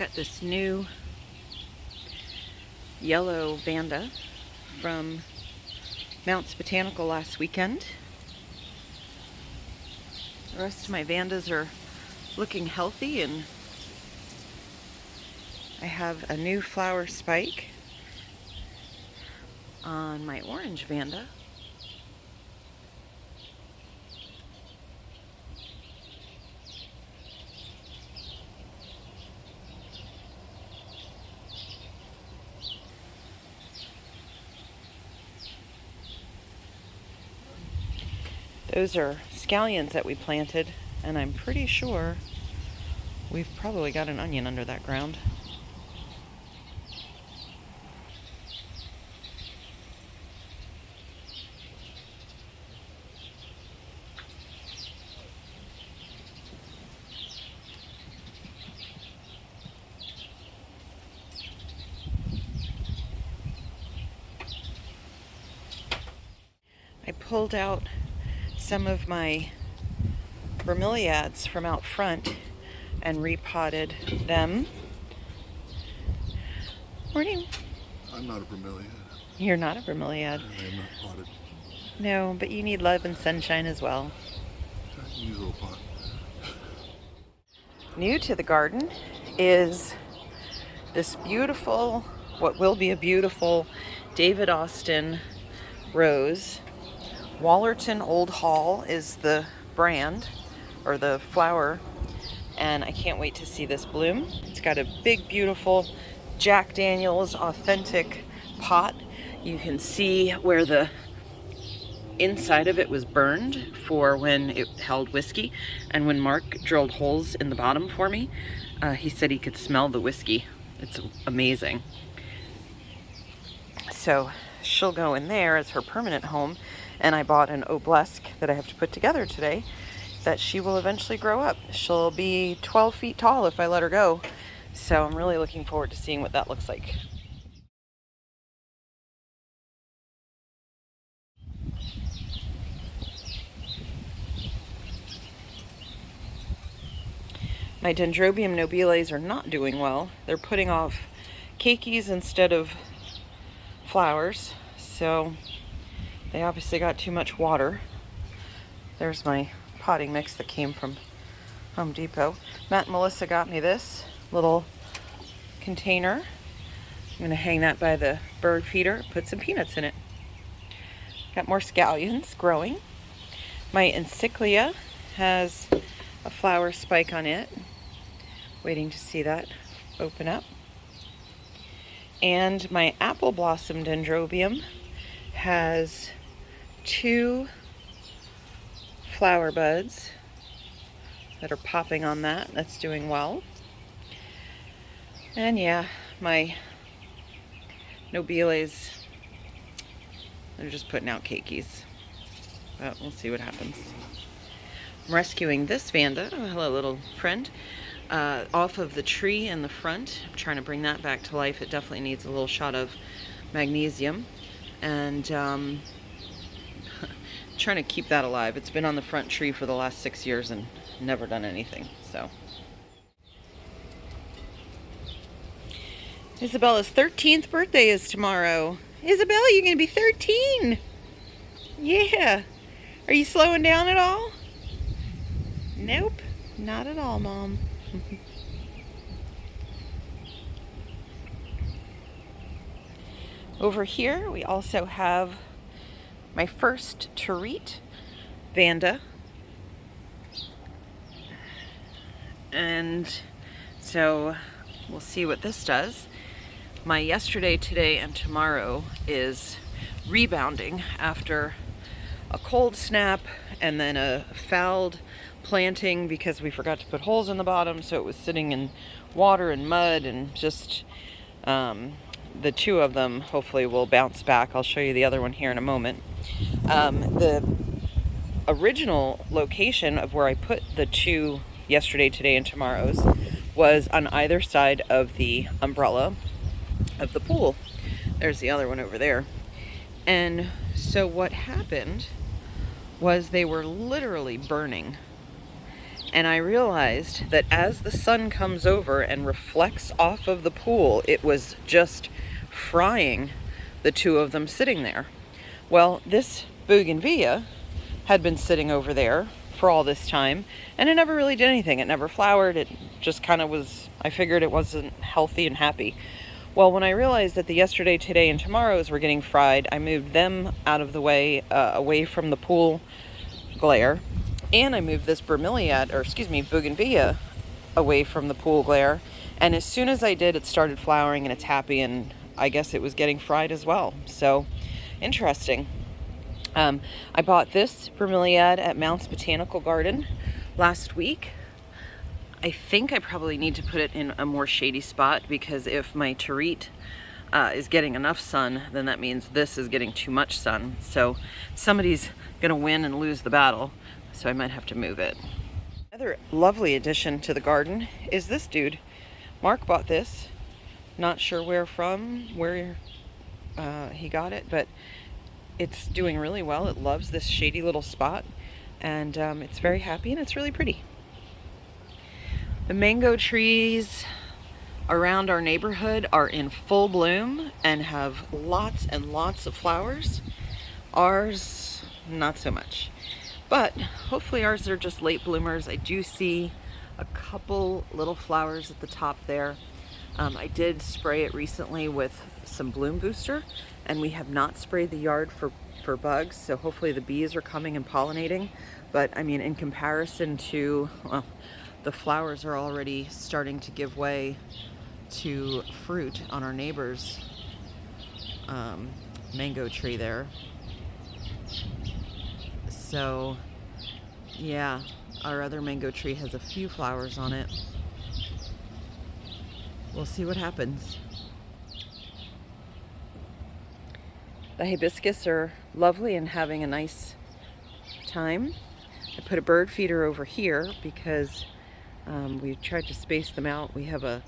Got this new yellow Vanda from Mounts Botanical last weekend. The rest of my Vandas are looking healthy, and I have a new flower spike on my orange Vanda. Those are scallions that we planted, and I'm pretty sure we've probably got an onion under that ground. I pulled out some of my bromeliads from out front and repotted them. Morning. I'm not a bromeliad. You're not a bromeliad. I am not potted. No, but you need love and sunshine as well. I can use a little pot. New to the garden is this beautiful, what will be a beautiful David Austin rose. Wallerton Old Hall is the brand, or the flower, and I can't wait to see this bloom. It's got a big, beautiful Jack Daniel's authentic pot. You can see where the inside of it was burned for when it held whiskey, and when Mark drilled holes in the bottom for me, he said he could smell the whiskey. It's amazing. So she'll go in there as her permanent home, and I bought an obelisk that I have to put together today that she will eventually grow up. She'll be 12 feet tall if I let her go, so I'm really looking forward to seeing what that looks like. My Dendrobium nobiles are not doing well. They're putting off keikis instead of flowers, so they obviously got too much water. There's my potting mix that came from Home Depot. Matt and Melissa got me this little container. I'm gonna hang that by the bird feeder, put some peanuts in it. Got more scallions growing. My encyclia has a flower spike on it. Waiting to see that open up. And my apple blossom dendrobium has 2 flower buds that are popping on that. That's doing well. And yeah, my nobiles, they're just putting out keikis. But we'll see what happens. I'm rescuing this Vanda, oh, hello little friend, off of the tree in the front. I'm trying to bring that back to life. It definitely needs a little shot of magnesium. And trying to keep that alive. It's been on the front tree for the last 6 years and never done anything, so. Isabella's 13th birthday is tomorrow. Isabella, you're gonna be 13. Yeah. Are you slowing down at all? Nope, not at all, Mom. Over here, we also have my first Terete Vanda. And so we'll see what this does. My yesterday, today, and tomorrow is rebounding after a cold snap and then a fouled planting because we forgot to put holes in the bottom, so it was sitting in water and mud, and just the 2 of them hopefully will bounce back. I'll show you the other one here in a moment. The original location of where I put the 2 yesterday, today, and tomorrow's was on either side of the umbrella of the pool. There's the other one over there. And so what happened was they were literally burning. And I realized that as the sun comes over and reflects off of the pool, it was just frying the two of them sitting there. Well, this bougainvillea had been sitting over there for all this time, and it never really did anything. It never flowered. It just kind of was, I figured it wasn't healthy and happy. Well, when I realized that the yesterday, today, and tomorrows were getting fried, I moved them out of the way, away from the pool glare, and I moved this bougainvillea away from the pool glare. And as soon as I did, it started flowering and it's happy, and I guess it was getting fried as well. So, interesting. I bought this bromeliad at Mounts Botanical Garden last week. I think I probably need to put it in a more shady spot, because if my terete is getting enough sun, then that means this is getting too much sun. So somebody's gonna win and lose the battle, so I might have to move it. Another lovely addition to the garden is this dude. Mark bought this. Not sure where he got it, but it's doing really well. It loves this shady little spot, and it's very happy, and it's really pretty. The mango trees around our neighborhood are in full bloom and have lots and lots of flowers. Ours, not so much. But hopefully ours are just late bloomers. I do see a couple little flowers at the top there. I did spray it recently with some bloom booster, and we have not sprayed the yard for bugs, so hopefully the bees are coming and pollinating. But I mean, in comparison to, well, the flowers are already starting to give way to fruit on our neighbor's mango tree there. So yeah, our other mango tree has a few flowers on it. We'll see what happens. The hibiscus are lovely and having a nice time. I put a bird feeder over here because we tried to space them out. We have a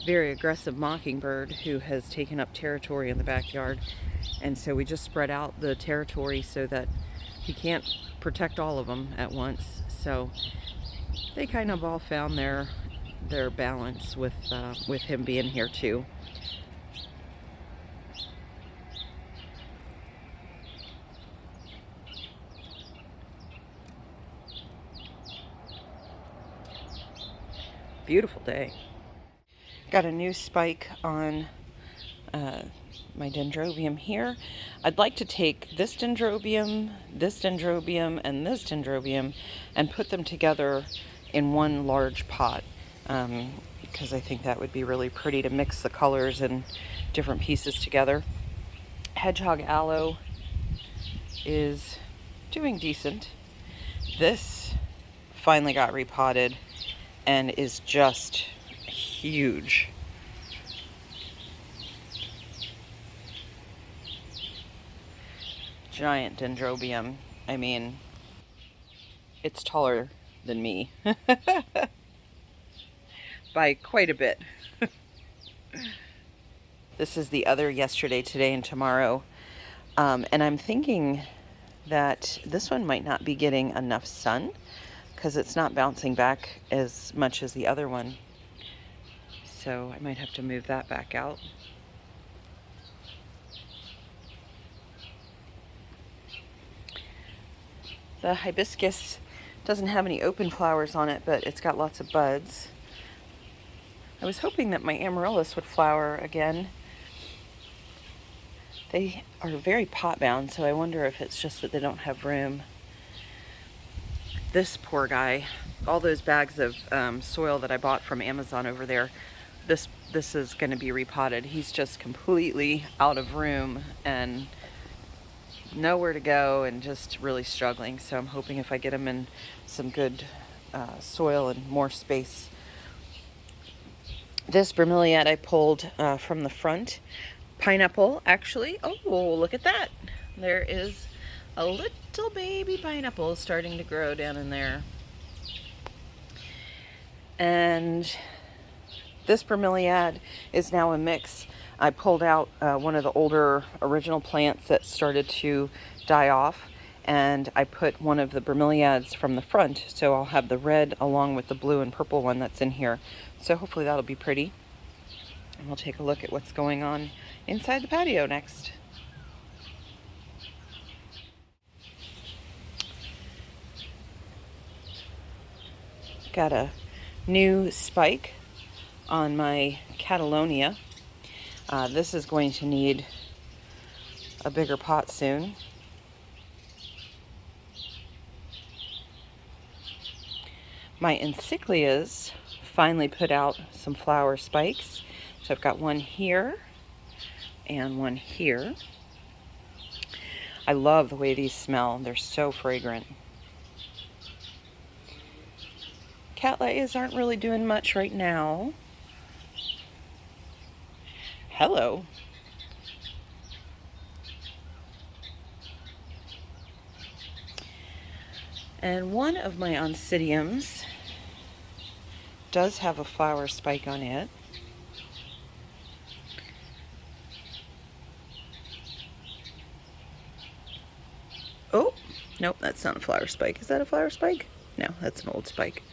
very aggressive mockingbird who has taken up territory in the backyard, and so we just spread out the territory so that he can't protect all of them at once. So they kind of all found their balance with him being here too. Beautiful day. Got a new spike on my dendrobium here. I'd like to take this dendrobium, and this dendrobium and put them together in one large pot, because I think that would be really pretty to mix the colors and different pieces together. Hedgehog aloe is doing decent. This finally got repotted and is just huge. Giant dendrobium. I mean, it's taller than me by quite a bit. This is the other yesterday, today, and tomorrow. And I'm thinking that this one might not be getting enough sun because it's not bouncing back as much as the other one. So I might have to move that back out. The hibiscus doesn't have any open flowers on it, but it's got lots of buds. I was hoping that my amaryllis would flower again. They are very pot bound, so I wonder if it's just that they don't have room. This poor guy, all those bags of soil that I bought from Amazon over there, this is going to be repotted. He's just completely out of room and nowhere to go and just really struggling. So I'm hoping if I get him in some good soil and more space. This bromeliad I pulled from the front. Pineapple, actually. Oh, look at that. There is a little baby pineapple starting to grow down in there. And this bromeliad is now a mix. I pulled out one of the older original plants that started to die off, and I put one of the bromeliads from the front, so I'll have the red along with the blue and purple one that's in here. So hopefully that'll be pretty. And we'll take a look at what's going on inside the patio next. Got a new spike on my Catalonia. This is going to need a bigger pot soon. My encyclias finally put out some flower spikes. So I've got one here and one here. I love the way these smell. They're so fragrant. Cattleyas aren't really doing much right now. Hello. And one of my oncidiums does have a flower spike on it. Oh, nope, that's not a flower spike. Is that a flower spike? No, that's an old spike.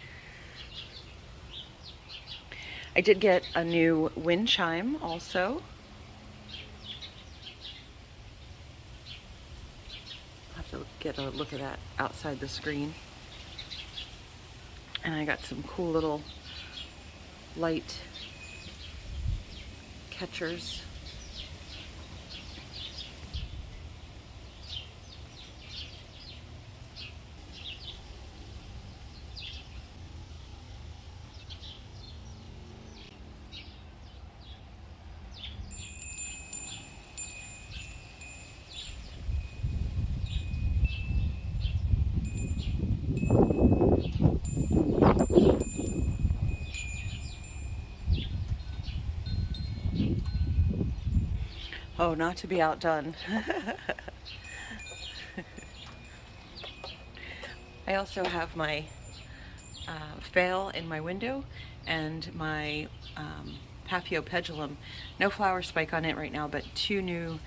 I did get a new wind chime also. I'll have to get a look at that outside the screen. And I got some cool little light catchers. Oh, not to be outdone. I also have my phale in my window and my Paphiopedilum. No flower spike on it right now, but two new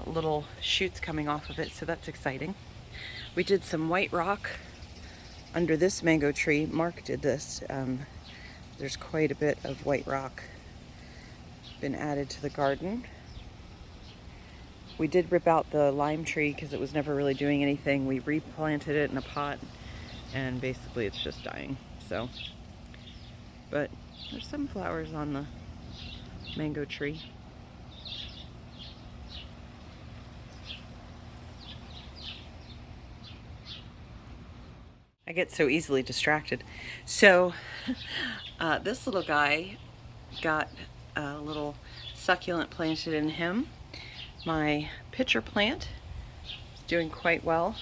little shoots coming off of it, so that's exciting. We did some white rock under this mango tree. Mark did this. There's quite a bit of white rock been added to the garden. We did rip out the lime tree because it was never really doing anything. We replanted it in a pot and basically it's just dying. So, but there's some flowers on the mango tree. I get so easily distracted. So this little guy got a little succulent planted in him. My pitcher plant is doing quite well.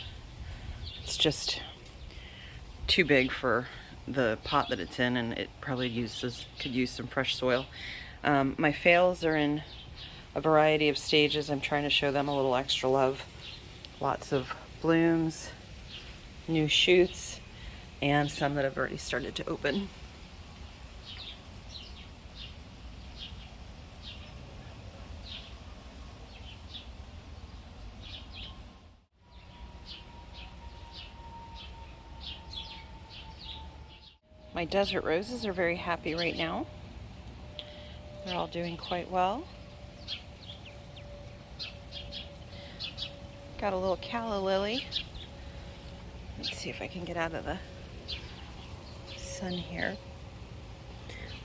It's just too big for the pot that it's in, and it probably could use some fresh soil. My phales are in a variety of stages. I'm trying to show them a little extra love. Lots of blooms, new shoots, and some that have already started to open. My desert roses are very happy right now. They're all doing quite well. Got a little calla lily. Let's see if I can get out of the sun here.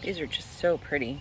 These are just so pretty.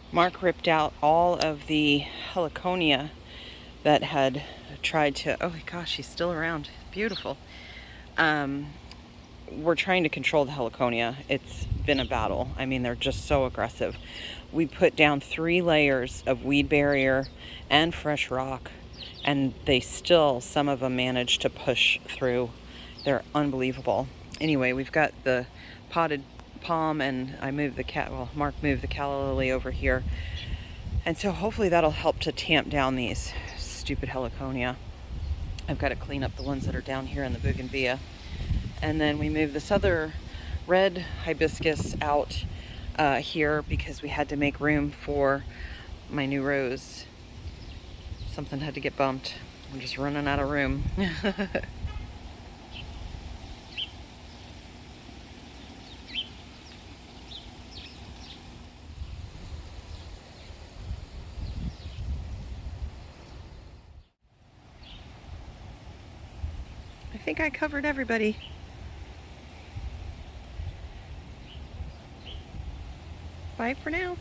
Mark ripped out all of the heliconia that had tried to, oh my gosh, she's still around. Beautiful. we're trying to control the heliconia. It's been a battle. I mean, they're just so aggressive. We put down 3 layers of weed barrier and fresh rock, and they still, some of them manage to push through. They're unbelievable. Anyway, we've got the potted palm, and I moved the Mark moved the calla lily over here. And so hopefully that'll help to tamp down these stupid heliconia. I've got to clean up the ones that are down here in the bougainvillea. And then we moved this other red hibiscus out here because we had to make room for my new rose. Something had to get bumped. I'm just running out of room. I think I covered everybody. Bye for now.